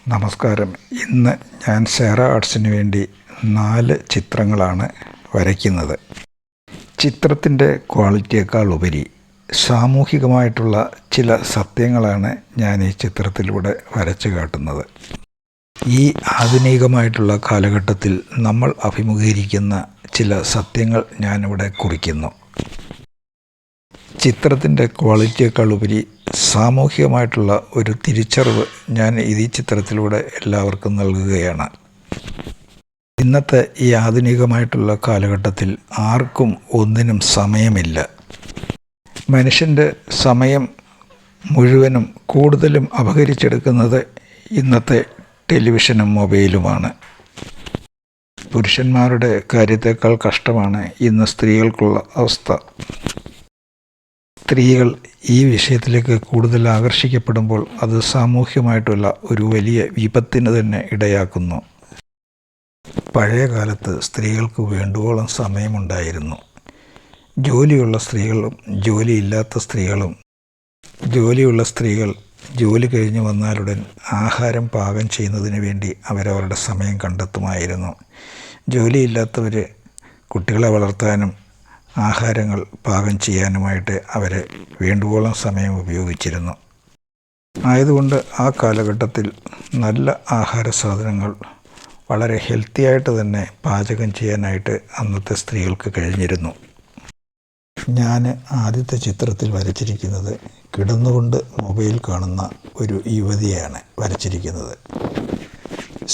നമസ്കാരം. ഇന്ന് ഞാൻ സേറ ആർട്സിന് വേണ്ടി 4 ചിത്രങ്ങളാണ് വരയ്ക്കുന്നത്. ചിത്രത്തിൻ്റെ ക്വാളിറ്റിയേക്കാൾ ഉപരി സാമൂഹികമായിട്ടുള്ള ചില സത്യങ്ങളാണ് ഞാൻ ഈ ചിത്രത്തിലൂടെ വരച്ചു കാട്ടുന്നത്. ഈ ആധുനികമായിട്ടുള്ള കാലഘട്ടത്തിൽ നമ്മൾ അഭിമുഖീകരിക്കുന്ന ചില സത്യങ്ങൾ ഞാനിവിടെ കുറിക്കുന്നു. ചിത്രത്തിൻ്റെ ക്വാളിറ്റിയേക്കാൾ ഉപരി സാമൂഹികമായിട്ടുള്ള ഒരു തിരിച്ചറിവ് ഞാൻ ഈ ചിത്രത്തിലൂടെ എല്ലാവർക്കും നൽകുകയാണ്. ഇന്നത്തെ ഈ ആധുനികമായിട്ടുള്ള കാലഘട്ടത്തിൽ ആർക്കും ഒന്നിനും സമയമില്ല. മനുഷ്യൻ്റെ സമയം മുഴുവനും കൂടുതലും അപഹരിച്ചെടുക്കുന്നത് ഇന്നത്തെ ടെലിവിഷനും മൊബൈലുമാണ്. പുരുഷന്മാരുടെ കാര്യത്തേക്കാൾ കഷ്ടമാണ് ഇന്ന് സ്ത്രീകൾക്കുള്ള അവസ്ഥ. സ്ത്രീകൾ ഈ വിഷയത്തിലേക്ക് കൂടുതൽ ആകർഷിക്കപ്പെടുമ്പോൾ അത് സാമൂഹ്യമായിട്ടുള്ള ഒരു വലിയ വിപത്തിന് തന്നെ ഇടയാക്കുന്നു. പഴയ കാലത്ത് സ്ത്രീകൾക്ക് വേണ്ടുവോളം സമയമുണ്ടായിരുന്നു. ജോലിയുള്ള സ്ത്രീകളും ജോലിയില്ലാത്ത സ്ത്രീകളും. ജോലിയുള്ള സ്ത്രീകൾ ജോലി കഴിഞ്ഞ് വന്നാലുടൻ ആഹാരം പാകം ചെയ്യുന്നതിന് വേണ്ടി അവരവരുടെ സമയം കണ്ടെത്തുമായിരുന്നു. ജോലിയില്ലാത്തവർ കുട്ടികളെ വളർത്താനും ആഹാരങ്ങൾ പാകം ചെയ്യാനുമായിട്ട് അവർ വേണ്ടുവോളം സമയം ഉപയോഗിച്ചിരുന്നു. ആയതുകൊണ്ട് ആ കാലഘട്ടത്തിൽ നല്ല ആഹാര സാധനങ്ങൾ വളരെ ഹെൽത്തിയായിട്ട് തന്നെ പാചകം ചെയ്യാനായിട്ട് അന്നത്തെ സ്ത്രീകൾക്ക് കഴിഞ്ഞിരുന്നു. ഞാൻ ആദ്യത്തെ ചിത്രത്തിൽ വരച്ചിരിക്കുന്നത് കിടന്നുകൊണ്ട് മൊബൈൽ കാണുന്ന ഒരു യുവതിയാണ് വരച്ചിരിക്കുന്നത്.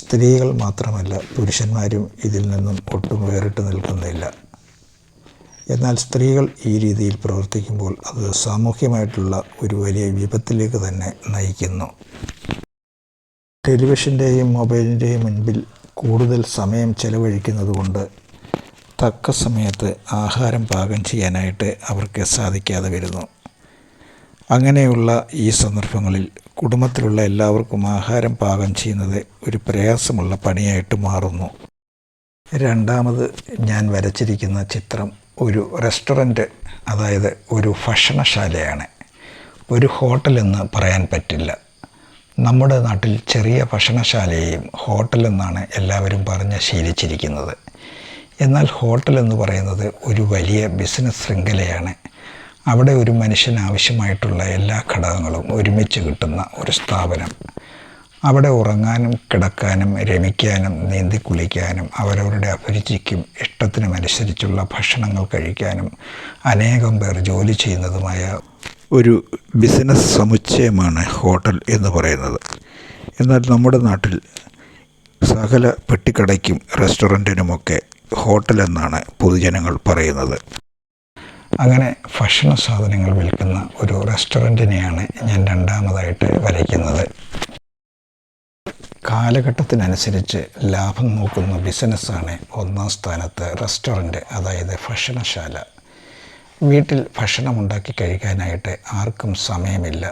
സ്ത്രീകൾ മാത്രമല്ല, പുരുഷന്മാരും ഇതിൽ നിന്നും ഒട്ടും വേറിട്ട് നിൽക്കുന്നില്ല. എന്നാൽ സ്ത്രീകൾ ഈ രീതിയിൽ പ്രവർത്തിക്കുമ്പോൾ അത് സാമൂഹ്യമായിട്ടുള്ള ഒരു വലിയ വിപത്തിലേക്ക് തന്നെ നയിക്കുന്നു. ടെലിവിഷൻ്റെയും മൊബൈലിൻ്റെയും മുൻപിൽ കൂടുതൽ സമയം ചെലവഴിക്കുന്നത് കൊണ്ട് തക്ക സമയത്ത് ആഹാരം പാകം ചെയ്യാനായിട്ട് അവർക്ക് സാധിക്കാതെ വരുന്നു. അങ്ങനെയുള്ള ഈ സന്ദർഭങ്ങളിൽ കുടുംബത്തിലുള്ള എല്ലാവർക്കും ആഹാരം പാകം ചെയ്യുന്നത് ഒരു പ്രയാസമുള്ള പണിയായിട്ട് മാറുന്നു. രണ്ടാമത് ഞാൻ വരച്ചിരിക്കുന്ന ചിത്രം ഒരു റെസ്റ്റോറൻറ്റ്, അതായത് ഒരു ഭക്ഷണശാലയാണ്. ഒരു ഹോട്ടലെന്ന് പറയാൻ പറ്റില്ല. നമ്മുടെ നാട്ടിൽ ചെറിയ ഭക്ഷണശാലയെയും ഹോട്ടലെന്നാണ് എല്ലാവരും പറഞ്ഞ് ശീലിച്ചിരിക്കുന്നത്. എന്നാൽ ഹോട്ടലെന്ന് പറയുന്നത് ഒരു വലിയ ബിസിനസ് ശൃംഖലയാണ്. അവിടെ ഒരു മനുഷ്യന് ആവശ്യമായിട്ടുള്ള എല്ലാ ഘടകങ്ങളും ഒരുമിച്ച് കിട്ടുന്ന ഒരു സ്ഥാപനം. അവിടെ ഉറങ്ങാനും കിടക്കാനും രമിക്കാനും നീന്തി കുളിക്കാനും അവരവരുടെ അഭിരുചിക്കും ഇഷ്ടത്തിനുമനുസരിച്ചുള്ള ഭക്ഷണങ്ങൾ കഴിക്കാനും അനേകം പേർ ജോലി ചെയ്യുന്നതുമായ ഒരു ബിസിനസ് സമുച്ചയമാണ് ഹോട്ടൽ എന്ന് പറയുന്നത്. എന്നാൽ നമ്മുടെ നാട്ടിൽ സകല പെട്ടിക്കടയ്ക്കും റെസ്റ്റോറൻറ്റിനുമൊക്കെ ഹോട്ടൽ എന്നാണ് പൊതുജനങ്ങൾ പറയുന്നത്. അങ്ങനെ ഭക്ഷണ സാധനങ്ങൾ വിൽക്കുന്ന ഒരു റെസ്റ്റോറൻറ്റിനെയാണ് ഞാൻ രണ്ടാമതായിട്ട് വരയ്ക്കുന്നത്. കാലഘട്ടത്തിനനുസരിച്ച് ലാഭം നോക്കുന്ന ബിസിനസ്സാണ് ഒന്നാം സ്ഥാനത്ത് റെസ്റ്റോറൻറ്റ്, അതായത് ഭക്ഷണശാല. വീട്ടിൽ ഭക്ഷണമുണ്ടാക്കി കഴിക്കാനായിട്ട് ആർക്കും സമയമില്ല.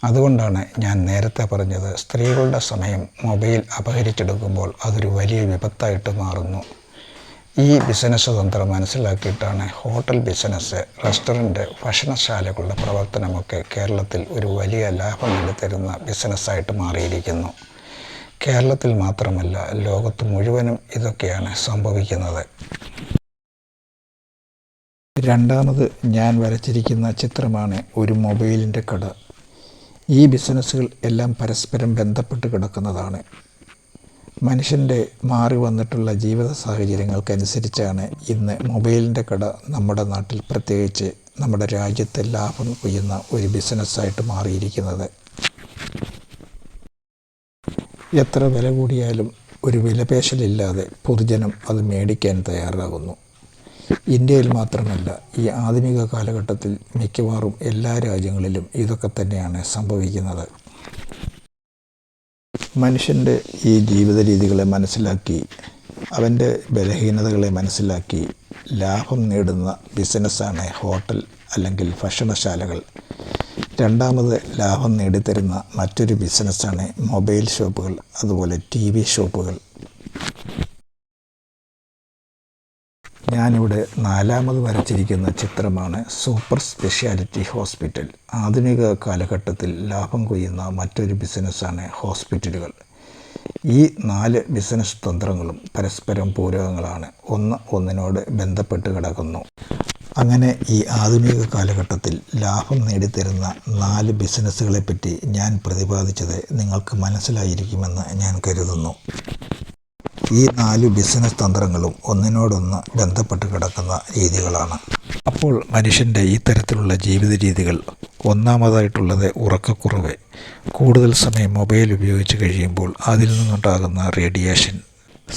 അതുകൊണ്ടാണ് ഞാൻ നേരത്തെ പറഞ്ഞത്, സ്ത്രീകളുടെ സമയം മൊബൈൽ അപഹരിച്ചെടുക്കുമ്പോൾ അതൊരു വലിയ വിപത്തായിട്ട് മാറുന്നു. ഈ ബിസിനസ് തന്ത്രം മനസ്സിലാക്കിയിട്ടാണ് ഹോട്ടൽ ബിസിനസ്, റെസ്റ്റോറൻറ്റ്, ഭക്ഷണശാലകളുടെ പ്രവർത്തനമൊക്കെ കേരളത്തിൽ ഒരു വലിയ ലാഭം നേടിത്തരുന്ന ബിസിനസ്സായിട്ട് മാറിയിരിക്കുന്നു. കേരളത്തിൽ മാത്രമല്ല, ലോകത്ത് മുഴുവനും ഇതൊക്കെയാണ് സംഭവിക്കുന്നത്. രണ്ടാമത് ഞാൻ വരച്ചിരിക്കുന്ന ചിത്രമാണ് ഒരു മൊബൈലിൻ്റെ കട. ഈ ബിസിനസ്സുകൾ എല്ലാം പരസ്പരം ബന്ധപ്പെട്ട് കിടക്കുന്നതാണ്. മനുഷ്യൻ്റെ മാറി വന്നിട്ടുള്ള ജീവിത സാഹചര്യങ്ങൾക്കനുസരിച്ചാണ് ഇന്ന് മൊബൈലിൻ്റെ കട നമ്മുടെ നാട്ടിൽ, പ്രത്യേകിച്ച് നമ്മുടെ രാജ്യത്തെ ലാഭം കൊയ്യുന്ന ഒരു ബിസിനസ്സായിട്ട് മാറിയിരിക്കുന്നത്. എത്ര വില കൂടിയാലും ഒരു വിലപേശലില്ലാതെ പൊതുജനം അത് മേടിക്കാൻ തയ്യാറാകുന്നു. ഇന്ത്യയിൽ മാത്രമല്ല, ഈ ആധുനിക കാലഘട്ടത്തിൽ മിക്കവാറും എല്ലാ രാജ്യങ്ങളിലും ഇതൊക്കെ തന്നെയാണ് സംഭവിക്കുന്നത്. മനുഷ്യൻ്റെ ഈ ജീവിത രീതികളെ മനസ്സിലാക്കി, അവൻ്റെ ബലഹീനതകളെ മനസ്സിലാക്കി ലാഭം നേടുന്ന ബിസിനസ്സാണ് ഹോട്ടൽ അല്ലെങ്കിൽ ഭക്ഷണശാലകൾ. രണ്ടാമത് ലാഭം നേടിത്തരുന്ന മറ്റൊരു ബിസിനസ്സാണ് മൊബൈൽ ഷോപ്പുകൾ, അതുപോലെ TV ഷോപ്പുകൾ. ഞാനിവിടെ 4ാമത് വരച്ചിരിക്കുന്ന ചിത്രമാണ് സൂപ്പർ സ്പെഷ്യാലിറ്റി ഹോസ്പിറ്റൽ. ആധുനിക കാലഘട്ടത്തിൽ ലാഭം കൊയ്യുന്ന മറ്റൊരു ബിസിനസ്സാണ് ഹോസ്പിറ്റലുകൾ. ഈ 4 ബിസിനസ് തന്ത്രങ്ങളും പരസ്പരം പൂരകങ്ങളാണ്, ഒന്നിനോട് ബന്ധപ്പെട്ട് കിടക്കുന്നു. അങ്ങനെ ഈ ആധുനിക കാലഘട്ടത്തിൽ ലാഭം നേടിത്തരുന്ന 4 ബിസിനസ്സുകളെപ്പറ്റി ഞാൻ പ്രതിപാദിച്ചത് നിങ്ങൾക്ക് മനസ്സിലായിരിക്കുമെന്ന് ഞാൻ കരുതുന്നു. ഈ 4 ബിസിനസ് തന്ത്രങ്ങളും ഒന്നിനോടൊന്ന് ബന്ധപ്പെട്ട് കിടക്കുന്ന രീതികളാണ്. അപ്പോൾ മനുഷ്യൻ്റെ ഈ തരത്തിലുള്ള ജീവിത രീതികൾ, ഒന്നാമതായിട്ടുള്ളത് ഉറക്കക്കുറവ്. കൂടുതൽ സമയം മൊബൈൽ ഉപയോഗിച്ച് കഴിയുമ്പോൾ അതിൽ നിന്നുണ്ടാകുന്ന റേഡിയേഷൻ.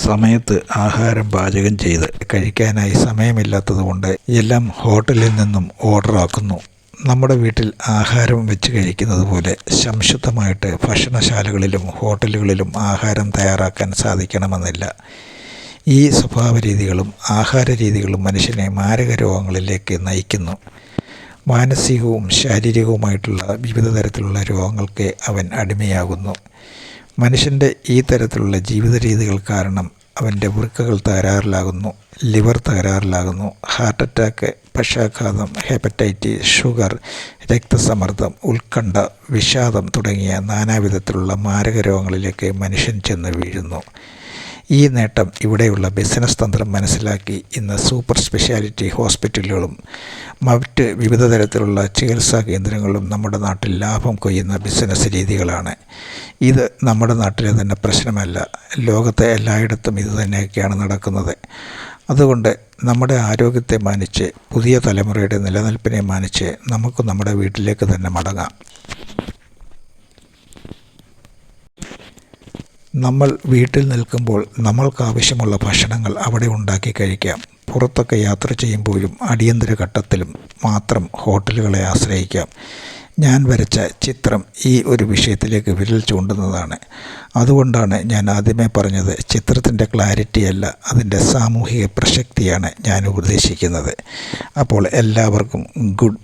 സമയത്ത് ആഹാരം പാചകം ചെയ്ത് കഴിക്കാനായി സമയമില്ലാത്തതുകൊണ്ട് എല്ലാം ഹോട്ടലിൽ നിന്നും ഓർഡറാക്കുന്നു. നമ്മുടെ വീട്ടിൽ ആഹാരം വെച്ച് കഴിക്കുന്നത് പോലെ സംശുദ്ധമായിട്ട് ഭക്ഷണശാലകളിലും ഹോട്ടലുകളിലും ആഹാരം തയ്യാറാക്കാൻ സാധിക്കണമെന്നില്ല. ഈ സ്വഭാവ രീതികളും ആഹാര രീതികളും മനുഷ്യനെ മാരക രോഗങ്ങളിലേക്ക് നയിക്കുന്നു. മാനസികവും ശാരീരികവുമായിട്ടുള്ള വിവിധ തരത്തിലുള്ള രോഗങ്ങൾക്ക് അവൻ അടിമയാകുന്നു. മനുഷ്യൻ്റെ ഈ തരത്തിലുള്ള ജീവിത രീതികൾ കാരണം അവൻ്റെ വൃക്കകൾ തകരാറിലാകുന്നു, ലിവർ തകരാറിലാകുന്നു, ഹാർട്ട് അറ്റാക്ക്, പക്ഷാഘാതം, ഹെപ്പറ്റൈറ്റിസ്, ഷുഗർ, രക്തസമ്മർദ്ദം, ഉത്കണ്ഠ, വിഷാദം തുടങ്ങിയ നാനാവിധത്തിലുള്ള മാരക രോഗങ്ങളിലേക്ക് മനുഷ്യൻ ചെന്ന് വീഴുന്നു. ഈ നേട്ടം ഇവിടെയുള്ള ബിസിനസ് തന്ത്രം മനസ്സിലാക്കി ഇന്ന് സൂപ്പർ സ്പെഷ്യാലിറ്റി ഹോസ്പിറ്റലുകളും മറ്റ് വിവിധ തരത്തിലുള്ള ചികിത്സാ കേന്ദ്രങ്ങളും നമ്മുടെ നാട്ടിൽ ലാഭം കൊയ്യുന്ന ബിസിനസ് രീതികളാണ്. ഇത് നമ്മുടെ നാട്ടിലെ തന്നെ പ്രശ്നമല്ല, ലോകത്തെ എല്ലായിടത്തും ഇത് തന്നെയൊക്കെയാണ് നടക്കുന്നത്. അതുകൊണ്ട് നമ്മുടെ ആരോഗ്യത്തെ മാനിച്ച്, പുതിയ തലമുറയുടെ നിലനിൽപ്പിനെ മാനിച്ച് നമുക്ക് നമ്മുടെ വീട്ടിലേക്ക് തന്നെ മടങ്ങാം. നമ്മൾ വീട്ടിൽ നിൽക്കുമ്പോൾ നമ്മൾക്കാവശ്യമുള്ള ഭക്ഷണങ്ങൾ അവിടെ ഉണ്ടാക്കി കഴിക്കാം. പുറത്തൊക്കെ യാത്ര ചെയ്യുമ്പോഴും അടിയന്തര ഘട്ടത്തിലും മാത്രം ഹോട്ടലുകളെ ആശ്രയിക്കാം. ഞാൻ വരച്ച ചിത്രം ഈ ഒരു വിഷയത്തിലേക്ക് വിരൽ ചൂണ്ടുന്നതാണ്. അതുകൊണ്ടാണ് ഞാൻ ആദ്യമേ പറഞ്ഞത്, ചിത്രത്തിൻ്റെ ക്ലാരിറ്റിയല്ല, അതിൻ്റെ സാമൂഹിക പ്രസക്തിയാണ് ഞാൻ ഉപദേശിക്കുന്നത്. അപ്പോൾ എല്ലാവർക്കും ഗുഡ്